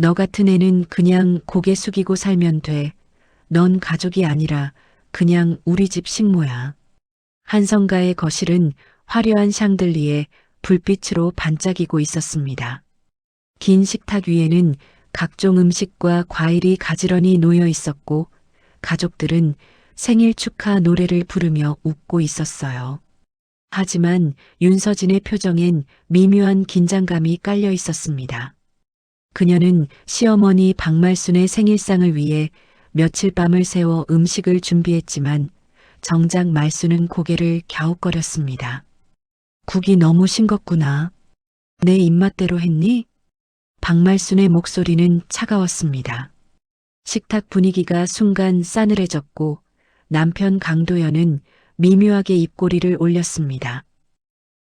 너 같은 애는 그냥 고개 숙이고 살면 돼. 넌 가족이 아니라 그냥 우리 집 식모야. 한성가의 거실은 화려한 샹들리에 불빛으로 반짝이고 있었습니다. 긴 식탁 위에는 각종 음식과 과일이 가지런히 놓여 있었고 가족들은 생일 축하 노래를 부르며 웃고 있었어요. 하지만 윤서진의 표정엔 미묘한 긴장감이 깔려 있었습니다. 그녀는 시어머니 박말순의 생일상을 위해 며칠 밤을 새워 음식을 준비했지만 정작 말순은 고개를 갸웃거렸습니다. 국이 너무 싱겁구나. 내 입맛대로 했니? 박말순의 목소리는 차가웠습니다. 식탁 분위기가 순간 싸늘해졌고 남편 강도연은 미묘하게 입꼬리를 올렸습니다.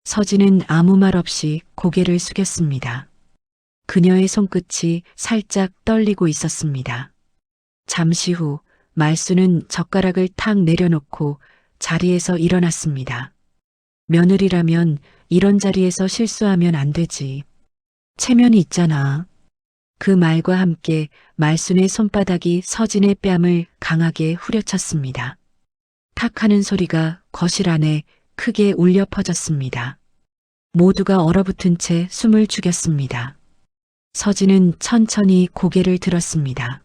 서진은 아무 말 없이 고개를 숙였습니다. 그녀의 손끝이 살짝 떨리고 있었습니다. 잠시 후 말순은 젓가락을 탁 내려놓고 자리에서 일어났습니다. 며느리라면 이런 자리에서 실수하면 안 되지. 체면이 있잖아. 그 말과 함께 말순의 손바닥이 서진의 뺨을 강하게 후려쳤습니다. 탁 하는 소리가 거실 안에 크게 울려 퍼졌습니다. 모두가 얼어붙은 채 숨을 죽였습니다. 서진은 천천히 고개를 들었습니다.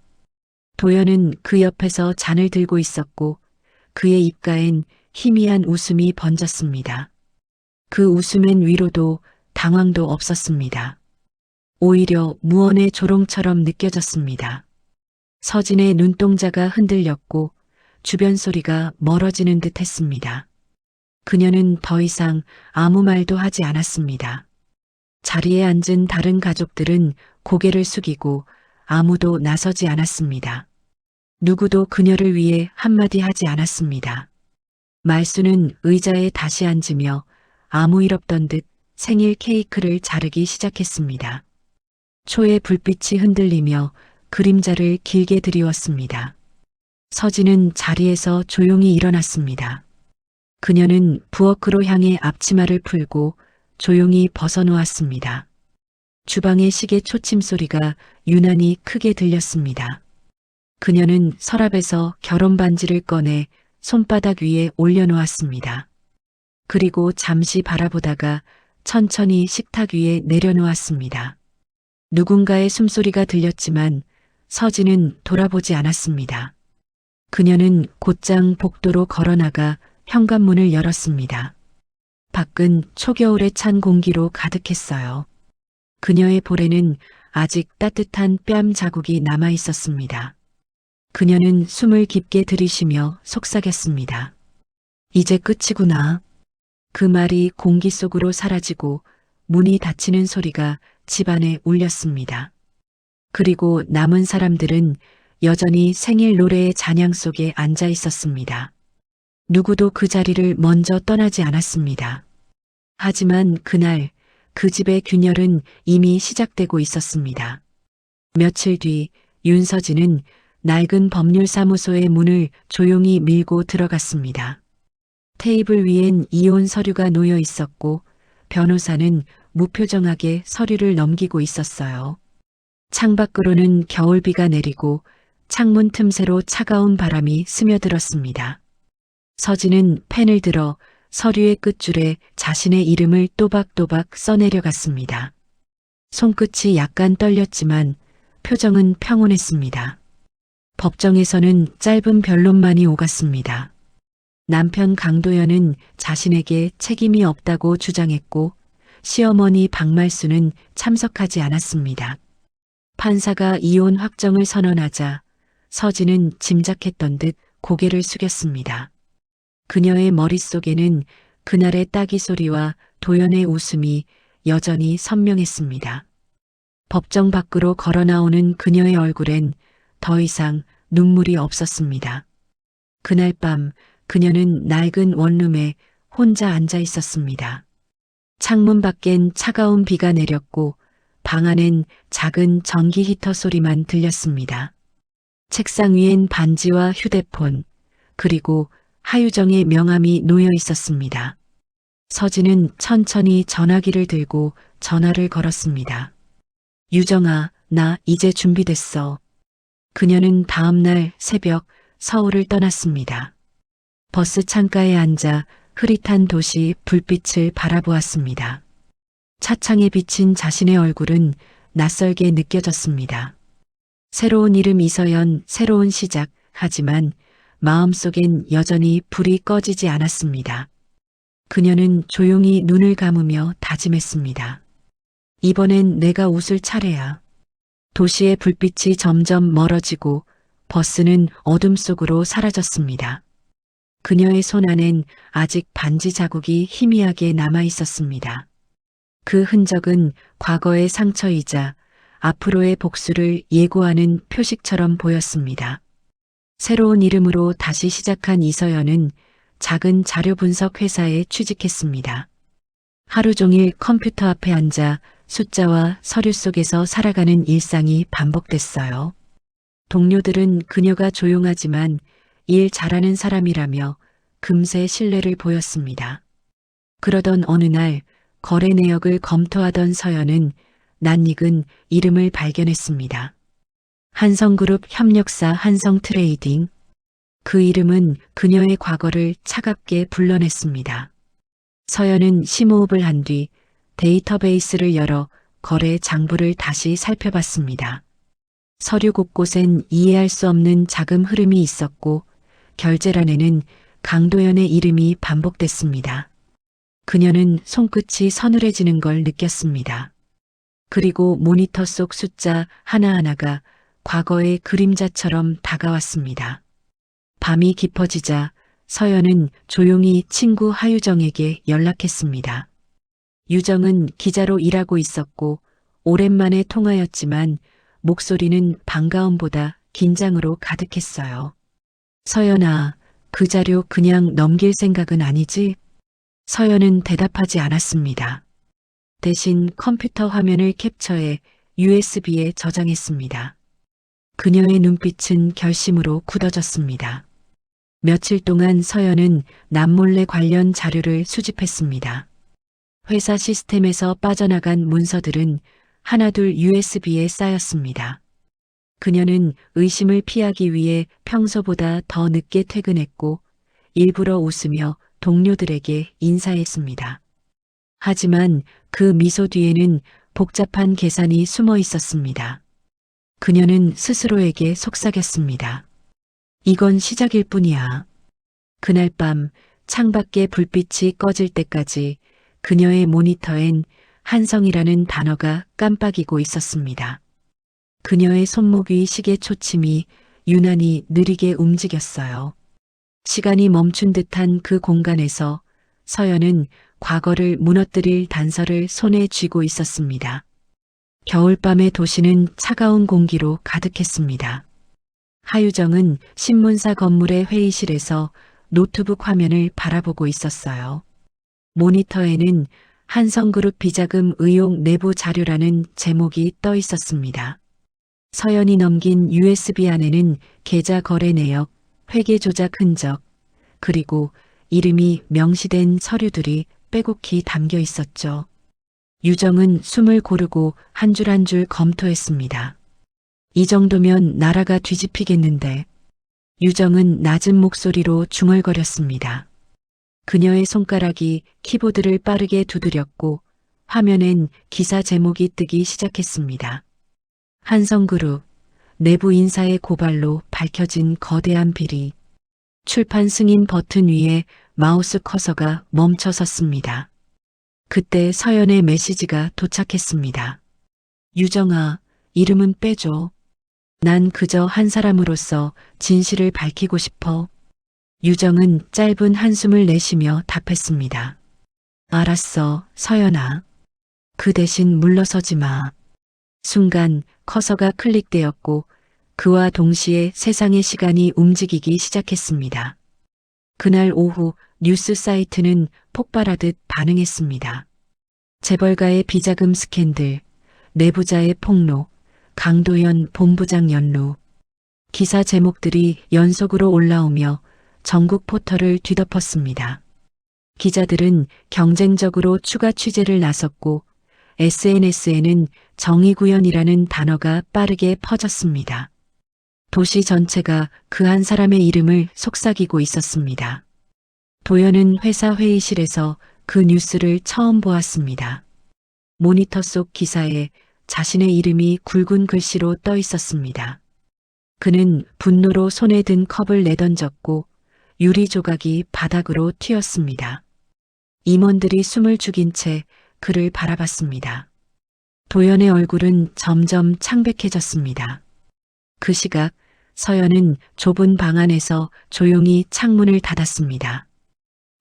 도연은 그 옆에서 잔을 들고 있었고 그의 입가엔 희미한 웃음이 번졌습니다. 그 웃음엔 위로도 당황도 없었습니다. 오히려 무언의 조롱처럼 느껴졌습니다. 서진의 눈동자가 흔들렸고 주변 소리가 멀어지는 듯 했습니다. 그녀는 더 이상 아무 말도 하지 않았습니다. 자리에 앉은 다른 가족들은 고개를 숙이고 아무도 나서지 않았습니다. 누구도 그녀를 위해 한마디 하지 않았습니다. 말수는 의자에 다시 앉으며 아무 일 없던 듯 생일 케이크를 자르기 시작했습니다. 초의 불빛이 흔들리며 그림자를 길게 드리웠습니다. 서진은 자리에서 조용히 일어났습니다. 그녀는 부엌으로 향해 앞치마를 풀고 조용히 벗어놓았습니다. 주방의 시계 초침 소리가 유난히 크게 들렸습니다. 그녀는 서랍에서 결혼 반지를 꺼내 손바닥 위에 올려놓았습니다. 그리고 잠시 바라보다가 천천히 식탁 위에 내려놓았습니다. 누군가의 숨소리가 들렸지만 서진은 돌아보지 않았습니다. 그녀는 곧장 복도로 걸어나가 현관문을 열었습니다. 밖은 초겨울에 찬 공기로 가득했어요. 그녀의 볼에는 아직 따뜻한 뺨 자국이 남아 있었습니다. 그녀는 숨을 깊게 들이쉬며 속삭였습니다. 이제 끝이구나. 그 말이 공기 속으로 사라지고 문이 닫히는 소리가 집안에 울렸습니다. 그리고 남은 사람들은 여전히 생일 노래의 잔향 속에 앉아 있었습니다. 누구도 그 자리를 먼저 떠나지 않았습니다. 하지만 그날 그 집의 균열은 이미 시작되고 있었습니다. 며칠 뒤 윤서진은 낡은 법률사무소의 문을 조용히 밀고 들어갔습니다. 테이블 위엔 이혼 서류가 놓여 있었고 변호사는 무표정하게 서류를 넘기고 있었어요. 창밖으로는 겨울비가 내리고 창문 틈새로 차가운 바람이 스며들었습니다. 서진은 펜을 들어 서류의 끝줄에 자신의 이름을 또박또박 써내려갔습니다. 손끝이 약간 떨렸지만 표정은 평온했습니다. 법정에서는 짧은 변론만이 오갔습니다. 남편 강도연은 자신에게 책임이 없다고 주장했고 시어머니 박말수는 참석하지 않았습니다. 판사가 이혼 확정을 선언하자 서진은 짐작했던 듯 고개를 숙였습니다. 그녀의 머릿속에는 그날의 따기 소리와 도연의 웃음이 여전히 선명했습니다. 법정 밖으로 걸어 나오는 그녀의 얼굴엔 더 이상 눈물이 없었습니다. 그날 밤 그녀는 낡은 원룸에 혼자 앉아 있었습니다. 창문 밖엔 차가운 비가 내렸고 방 안엔 작은 전기 히터 소리만 들렸습니다. 책상 위엔 반지와 휴대폰, 그리고 하유정의 명함이 놓여 있었습니다. 서진은 천천히 전화기를 들고 전화를 걸었습니다. 유정아, 나 이제 준비됐어. 그녀는 다음 날 새벽 서울을 떠났습니다. 버스 창가에 앉아 흐릿한 도시 불빛을 바라보았습니다. 차창에 비친 자신의 얼굴은 낯설게 느껴졌습니다. 새로운 이름 이서연, 새로운 시작. 하지만 마음속엔 여전히 불이 꺼지지 않았습니다. 그녀는 조용히 눈을 감으며 다짐했습니다. 이번엔 내가 웃을 차례야. 도시의 불빛이 점점 멀어지고 버스는 어둠 속으로 사라졌습니다. 그녀의 손 안엔 아직 반지 자국이 희미하게 남아 있었습니다. 그 흔적은 과거의 상처이자 앞으로의 복수를 예고하는 표식처럼 보였습니다. 새로운 이름으로 다시 시작한 이서연은 작은 자료 분석 회사에 취직했습니다. 하루 종일 컴퓨터 앞에 앉아 숫자와 서류 속에서 살아가는 일상이 반복됐어요. 동료들은 그녀가 조용하지만 일 잘하는 사람이라며 금세 신뢰를 보였습니다. 그러던 어느 날 거래 내역을 검토하던 서연은 낯익은 이름을 발견했습니다. 한성그룹 협력사 한성트레이딩. 그 이름은 그녀의 과거를 차갑게 불러냈습니다. 서연은 심호흡을 한 뒤 데이터베이스를 열어 거래 장부를 다시 살펴봤습니다. 서류 곳곳엔 이해할 수 없는 자금 흐름이 있었고 결제란에는 강도연의 이름이 반복됐습니다. 그녀는 손끝이 서늘해지는 걸 느꼈습니다. 그리고 모니터 속 숫자 하나하나가 과거의 그림자처럼 다가왔습니다. 밤이 깊어지자 서연은 조용히 친구 하유정에게 연락했습니다. 유정은 기자로 일하고 있었고 오랜만에 통화였지만 목소리는 반가움보다 긴장으로 가득했어요. 서연아, 그 자료 그냥 넘길 생각은 아니지? 서연은 대답하지 않았습니다. 대신 컴퓨터 화면을 캡처해 USB에 저장했습니다. 그녀의 눈빛은 결심으로 굳어졌습니다. 며칠 동안 서연은 남몰래 관련 자료를 수집했습니다. 회사 시스템에서 빠져나간 문서들은 하나둘 USB에 쌓였습니다. 그녀는 의심을 피하기 위해 평소보다 더 늦게 퇴근했고 일부러 웃으며 동료들에게 인사했습니다. 하지만 그 미소 뒤에는 복잡한 계산이 숨어 있었습니다. 그녀는 스스로에게 속삭였습니다. 이건 시작일 뿐이야. 그날 밤 창밖에 불빛이 꺼질 때까지 그녀의 모니터엔 한성이라는 단어가 깜빡이고 있었습니다. 그녀의 손목 위 시계 초침이 유난히 느리게 움직였어요. 시간이 멈춘 듯한 그 공간에서 서연은 과거를 무너뜨릴 단서를 손에 쥐고 있었습니다. 겨울밤의 도시는 차가운 공기로 가득했습니다. 하유정은 신문사 건물의 회의실에서 노트북 화면을 바라보고 있었어요. 모니터에는 한성그룹 비자금 의혹 내부 자료라는 제목이 떠 있었습니다. 서연이 넘긴 USB 안에는 계좌 거래 내역, 회계 조작 흔적, 그리고 이름이 명시된 서류들이 빼곡히 담겨 있었죠. 유정은 숨을 고르고 한 줄 한 줄 검토했습니다. 이 정도면 나라가 뒤집히겠는데. 유정은 낮은 목소리로 중얼거렸습니다. 그녀의 손가락이 키보드를 빠르게 두드렸고 화면엔 기사 제목이 뜨기 시작했습니다. 한성그룹, 내부 인사의 고발로 밝혀진 거대한 비리. 출판 승인 버튼 위에 마우스 커서가 멈춰 섰습니다. 그때 서연의 메시지가 도착했습니다. 유정아, 이름은 빼줘. 난 그저 한 사람으로서 진실을 밝히고 싶어. 유정은 짧은 한숨을 내쉬며 답했습니다. 알았어, 서연아. 그 대신 물러서지 마. 순간 커서가 클릭되었고 그와 동시에 세상의 시간이 움직이기 시작했습니다. 그날 오후 뉴스 사이트는 폭발하듯 반응했습니다. 재벌가의 비자금 스캔들, 내부자의 폭로, 강도연 본부장 연루. 기사 제목들이 연속으로 올라오며 전국 포털을 뒤덮었습니다. 기자들은 경쟁적으로 추가 취재를 나섰고 SNS에는 정의구현이라는 단어가 빠르게 퍼졌습니다. 도시 전체가 그 한 사람의 이름을 속삭이고 있었습니다. 도연은 회사 회의실에서 그 뉴스를 처음 보았습니다. 모니터 속 기사에 자신의 이름이 굵은 글씨로 떠 있었습니다. 그는 분노로 손에 든 컵을 내던졌고 유리 조각이 바닥으로 튀었습니다. 임원들이 숨을 죽인 채 그를 바라봤습니다. 도연의 얼굴은 점점 창백해졌습니다. 그 시각 서연은 좁은 방 안에서 조용히 창문을 닫았습니다.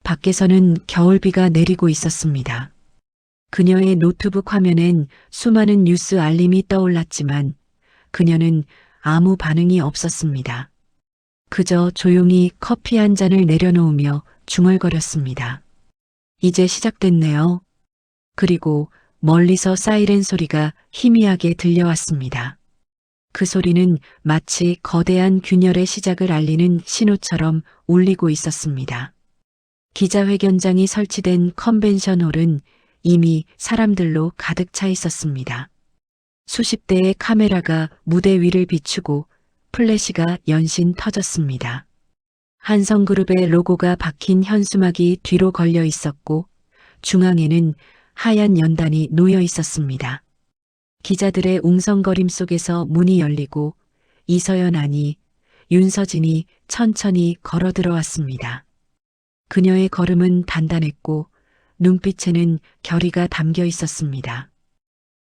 밖에서는 겨울비가 내리고 있었습니다. 그녀의 노트북 화면엔 수많은 뉴스 알림이 떠올랐지만 그녀는 아무 반응이 없었습니다. 그저 조용히 커피 한 잔을 내려놓으며 중얼거렸습니다. 이제 시작됐네요. 그리고 멀리서 사이렌 소리가 희미하게 들려왔습니다. 그 소리는 마치 거대한 균열의 시작을 알리는 신호처럼 울리고 있었습니다. 기자회견장이 설치된 컨벤션홀은 이미 사람들로 가득 차 있었습니다. 수십 대의 카메라가 무대 위를 비추고 플래시가 연신 터졌습니다. 한성그룹의 로고가 박힌 현수막이 뒤로 걸려 있었고 중앙에는 하얀 연단이 놓여 있었습니다. 기자들의 웅성거림 속에서 문이 열리고 이서연 아니 윤서진이 천천히 걸어 들어왔습니다. 그녀의 걸음은 단단했고 눈빛에는 결의가 담겨 있었습니다.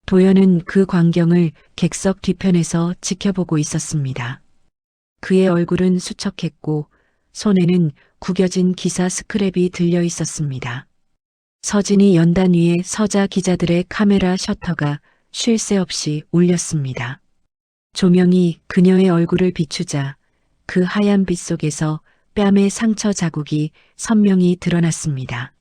도연은 그 광경을 객석 뒤편에서 지켜보고 있었습니다. 그의 얼굴은 수척했고 손에는 구겨진 기사 스크랩이 들려 있었습니다. 서진이 연단 위에 서자 기자들의 카메라 셔터가 쉴 새 없이 울렸습니다. 조명이 그녀의 얼굴을 비추자 그 하얀 빛 속에서 뺨의 상처 자국이 선명히 드러났습니다.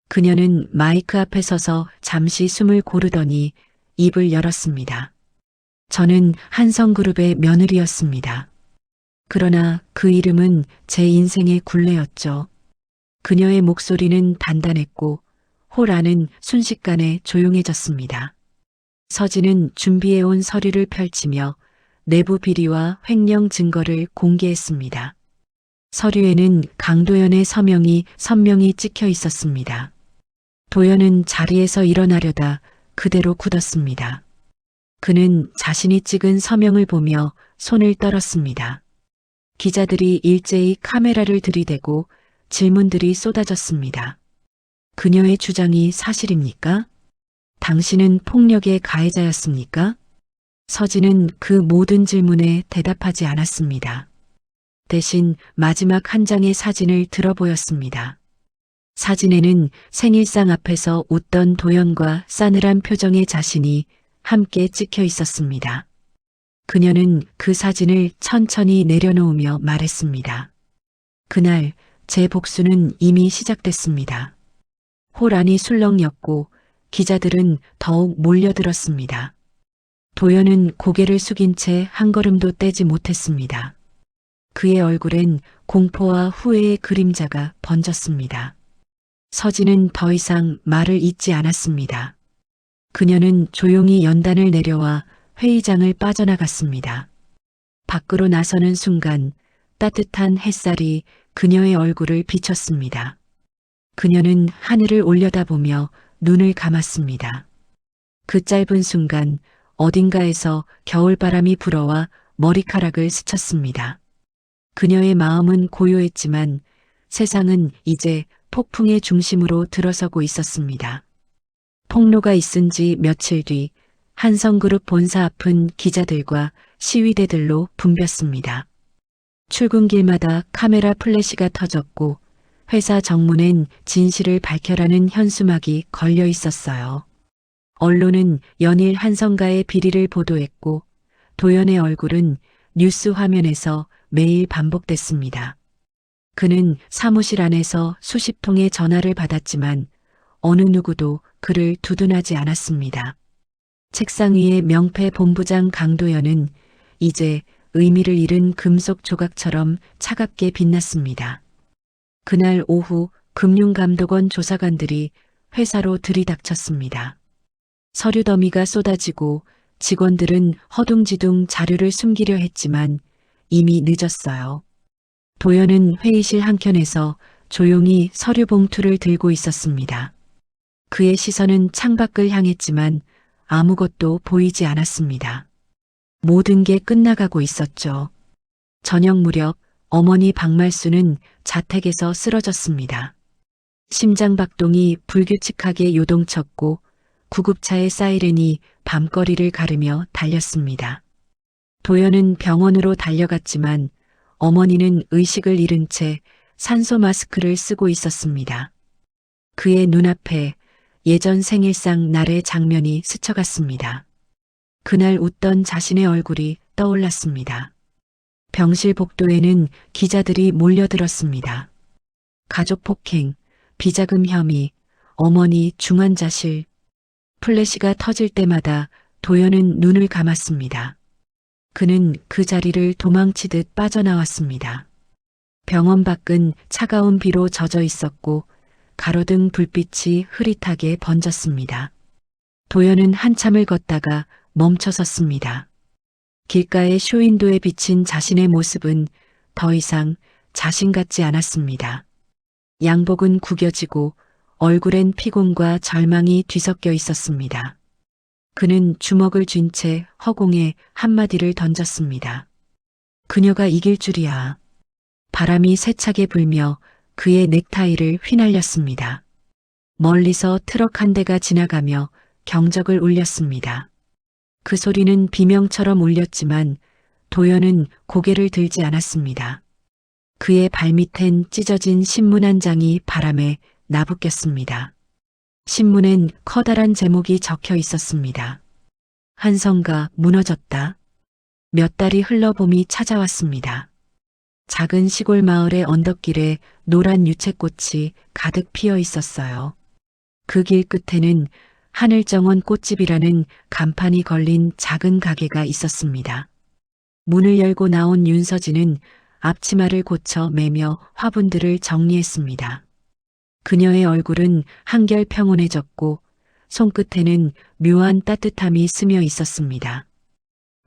그녀는 마이크 앞에 서서 잠시 숨을 고르더니 입을 열었습니다. 저는 한성그룹의 며느리였습니다. 그러나 그 이름은 제 인생의 굴레였죠. 그녀의 목소리는 단단했고 홀 안은 순식간에 조용해졌습니다. 서진은 준비해온 서류를 펼치며 내부 비리와 횡령 증거를 공개했습니다. 서류에는 강도연의 서명이 선명히 찍혀 있었습니다. 도연은 자리에서 일어나려다 그대로 굳었습니다. 그는 자신이 찍은 서명을 보며 손을 떨었습니다. 기자들이 일제히 카메라를 들이대고 질문들이 쏟아졌습니다. 그녀의 주장이 사실입니까? 당신은 폭력의 가해자였습니까? 서진은 그 모든 질문에 대답하지 않았습니다. 대신 마지막 한 장의 사진을 들어 보였습니다. 사진에는 생일상 앞에서 웃던 도연과 싸늘한 표정의 자신이 함께 찍혀 있었습니다. 그녀는 그 사진을 천천히 내려놓으며 말했습니다. 그날 제 복수는 이미 시작됐습니다. 홀 안이 술렁였고 기자들은 더욱 몰려들었습니다. 도연은 고개를 숙인 채 한 걸음도 떼지 못했습니다. 그의 얼굴엔 공포와 후회의 그림자가 번졌습니다. 서진은 더 이상 말을 잇지 않았습니다. 그녀는 조용히 연단을 내려와 회의장을 빠져나갔습니다. 밖으로 나서는 순간 따뜻한 햇살이 그녀의 얼굴을 비췄습니다. 그녀는 하늘을 올려다보며 눈을 감았습니다. 그 짧은 순간 어딘가에서 겨울바람이 불어와 머리카락을 스쳤습니다. 그녀의 마음은 고요했지만 세상은 이제 폭풍의 중심으로 들어서고 있었습니다. 폭로가 있은 지 며칠 뒤 한성그룹 본사 앞은 기자들과 시위대들로 붐볐습니다. 출근길마다 카메라 플래시가 터졌고 회사 정문엔 진실을 밝혀라는 현수막이 걸려 있었어요. 언론은 연일 한성가의 비리를 보도했고 도연의 얼굴은 뉴스 화면에서 매일 반복됐습니다. 그는 사무실 안에서 수십 통의 전화를 받았지만 어느 누구도 그를 두둔하지 않았습니다. 책상 위의 명패 본부장 강도연은 이제 의미를 잃은 금속 조각처럼 차갑게 빛났습니다. 그날 오후 금융감독원 조사관들이 회사로 들이닥쳤습니다. 서류 더미가 쏟아지고 직원들은 허둥지둥 자료를 숨기려 했지만 이미 늦었어요. 도연은 회의실 한켠에서 조용히 서류 봉투를 들고 있었습니다. 그의 시선은 창밖을 향했지만 아무것도 보이지 않았습니다. 모든 게 끝나가고 있었죠. 저녁 무렵 어머니 박말수는 자택에서 쓰러졌습니다. 심장박동이 불규칙하게 요동쳤고 구급차의 사이렌이 밤거리를 가르며 달렸습니다. 도연은 병원으로 달려갔지만 어머니는 의식을 잃은 채 산소 마스크를 쓰고 있었습니다. 그의 눈앞에 예전 생일상 날의 장면이 스쳐갔습니다. 그날 웃던 자신의 얼굴이 떠올랐습니다. 병실 복도에는 기자들이 몰려들었습니다. 가족 폭행, 비자금 혐의, 어머니 중환자실. 플래시가 터질 때마다 도연은 눈을 감았습니다. 그는 그 자리를 도망치듯 빠져나왔습니다. 병원 밖은 차가운 비로 젖어 있었고 가로등 불빛이 흐릿하게 번졌습니다. 도연은 한참을 걷다가 멈춰섰습니다. 길가의 쇼윈도에 비친 자신의 모습은 더 이상 자신 같지 않았습니다. 양복은 구겨지고 얼굴엔 피곤과 절망이 뒤섞여 있었습니다. 그는 주먹을 쥔 채 허공에 한마디를 던졌습니다. 그녀가 이길 줄이야. 바람이 세차게 불며 그의 넥타이를 휘날렸습니다. 멀리서 트럭 한 대가 지나가며 경적을 울렸습니다. 그 소리는 비명처럼 울렸지만 도연은 고개를 들지 않았습니다. 그의 발밑엔 찢어진 신문 한 장이 바람에 나부꼈습니다. 신문엔 커다란 제목이 적혀 있었습니다. 한성가 무너졌다. 몇 달이 흘러 봄이 찾아왔습니다. 작은 시골 마을의 언덕길에 노란 유채꽃이 가득 피어 있었어요. 그 길 끝에는 하늘정원 꽃집이라는 간판이 걸린 작은 가게가 있었습니다. 문을 열고 나온 윤서진은 앞치마를 고쳐 매며 화분들을 정리했습니다. 그녀의 얼굴은 한결 평온해졌고 손끝에는 묘한 따뜻함이 스며 있었습니다.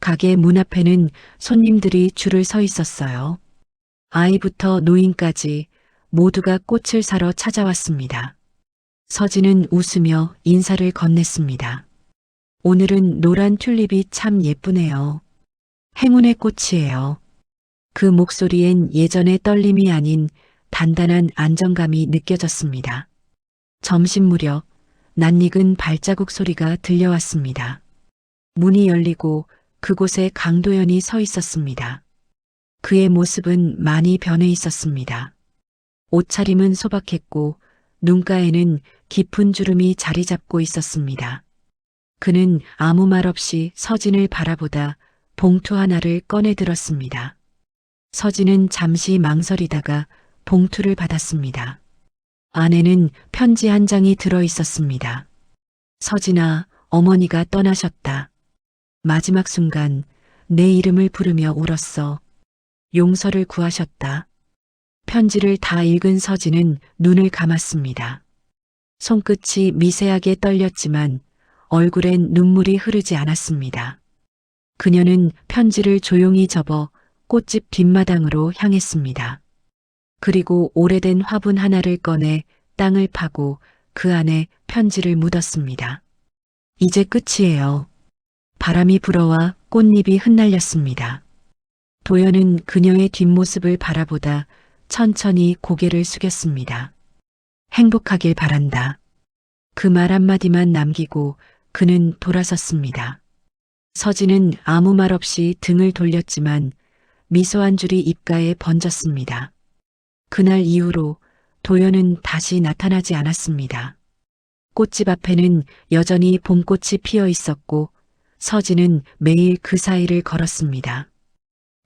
가게 문 앞에는 손님들이 줄을 서 있었어요. 아이부터 노인까지 모두가 꽃을 사러 찾아왔습니다. 서진은 웃으며 인사를 건넸습니다. 오늘은 노란 튤립이 참 예쁘네요. 행운의 꽃이에요. 그 목소리엔 예전의 떨림이 아닌 단단한 안정감이 느껴졌습니다. 점심 무렵 낯익은 발자국 소리가 들려왔습니다. 문이 열리고 그곳에 강도연이 서 있었습니다. 그의 모습은 많이 변해 있었습니다. 옷차림은 소박했고 눈가에는 깊은 주름이 자리 잡고 있었습니다. 그는 아무 말 없이 서진을 바라보다 봉투 하나를 꺼내 들었습니다. 서진은 잠시 망설이다가 봉투를 받았습니다. 안에는 편지 한 장이 들어 있었습니다. 서진아, 어머니가 떠나셨다. 마지막 순간 내 이름을 부르며 울었어. 용서를 구하셨다. 편지를 다 읽은 서진은 눈을 감았습니다. 손끝이 미세하게 떨렸지만 얼굴엔 눈물이 흐르지 않았습니다. 그녀는 편지를 조용히 접어 꽃집 뒷마당으로 향했습니다. 그리고 오래된 화분 하나를 꺼내 땅을 파고 그 안에 편지를 묻었습니다. 이제 끝이에요. 바람이 불어와 꽃잎이 흩날렸습니다. 도연은 그녀의 뒷모습을 바라보다 천천히 고개를 숙였습니다. 행복하길 바란다. 그 말 한마디만 남기고 그는 돌아섰습니다. 서진은 아무 말 없이 등을 돌렸지만 미소 한 줄이 입가에 번졌습니다. 그날 이후로 도연은 다시 나타나지 않았습니다. 꽃집 앞에는 여전히 봄꽃이 피어 있었고 서진은 매일 그 사이를 걸었습니다.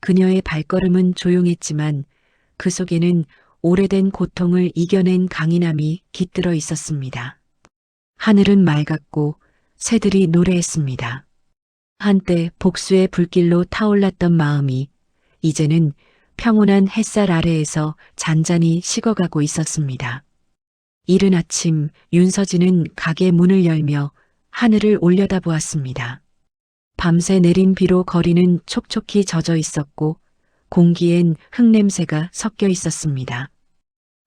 그녀의 발걸음은 조용했지만 그 속에는 오래된 고통을 이겨낸 강인함이 깃들어 있었습니다. 하늘은 맑았고 새들이 노래했습니다. 한때 복수의 불길로 타올랐던 마음이 이제는 평온한 햇살 아래에서 잔잔히 식어가고 있었습니다. 이른 아침 윤서진은 가게 문을 열며 하늘을 올려다보았습니다. 밤새 내린 비로 거리는 촉촉히 젖어 있었고 공기엔 흙냄새가 섞여 있었습니다.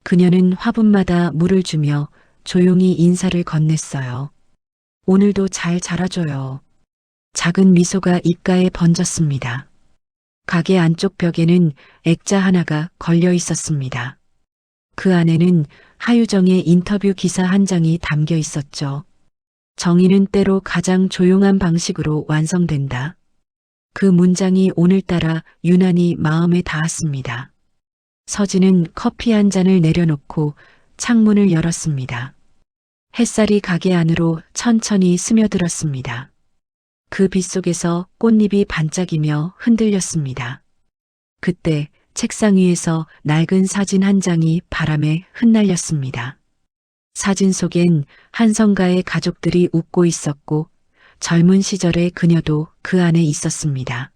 그녀는 화분마다 물을 주며 조용히 인사를 건넸어요. 오늘도 잘 자라줘요. 작은 미소가 입가에 번졌습니다. 가게 안쪽 벽에는 액자 하나가 걸려 있었습니다. 그 안에는 하유정의 인터뷰 기사 한 장이 담겨 있었죠. 정의는 때로 가장 조용한 방식으로 완성된다. 그 문장이 오늘따라 유난히 마음에 닿았습니다. 서진은 커피 한 잔을 내려놓고 창문을 열었습니다. 햇살이 가게 안으로 천천히 스며들었습니다. 그 빛 속에서 꽃잎이 반짝이며 흔들렸습니다. 그때 책상 위에서 낡은 사진 한 장이 바람에 흩날렸습니다. 사진 속엔 한성가의 가족들이 웃고 있었고 젊은 시절의 그녀도 그 안에 있었습니다.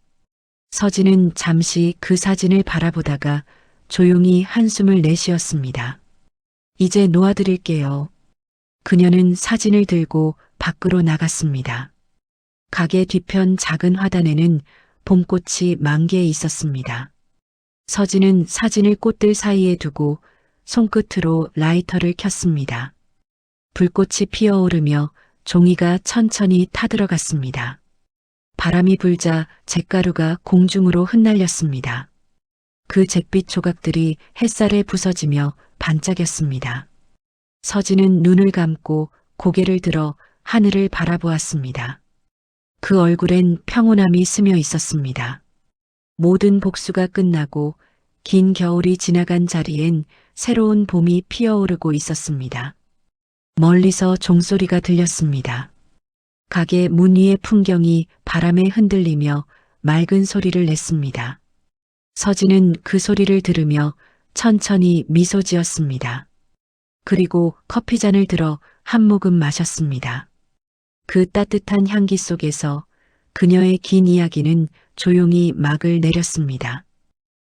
서진은 잠시 그 사진을 바라보다가 조용히 한숨을 내쉬었습니다. 이제 놓아드릴게요. 그녀는 사진을 들고 밖으로 나갔습니다. 가게 뒤편 작은 화단에는 봄꽃이 만개해 있었습니다. 서진은 사진을 꽃들 사이에 두고 손끝으로 라이터를 켰습니다. 불꽃이 피어오르며 종이가 천천히 타들어갔습니다. 바람이 불자 잿가루가 공중으로 흩날렸습니다. 그 잿빛 조각들이 햇살에 부서지며 반짝였습니다. 서진은 눈을 감고 고개를 들어 하늘을 바라보았습니다. 그 얼굴엔 평온함이 스며 있었습니다. 모든 복수가 끝나고 긴 겨울이 지나간 자리엔 새로운 봄이 피어오르고 있었습니다. 멀리서 종소리가 들렸습니다. 가게 문 위의 풍경이 바람에 흔들리며 맑은 소리를 냈습니다. 서진은 그 소리를 들으며 천천히 미소 지었습니다. 그리고 커피잔을 들어 한 모금 마셨습니다. 그 따뜻한 향기 속에서 그녀의 긴 이야기는 조용히 막을 내렸습니다.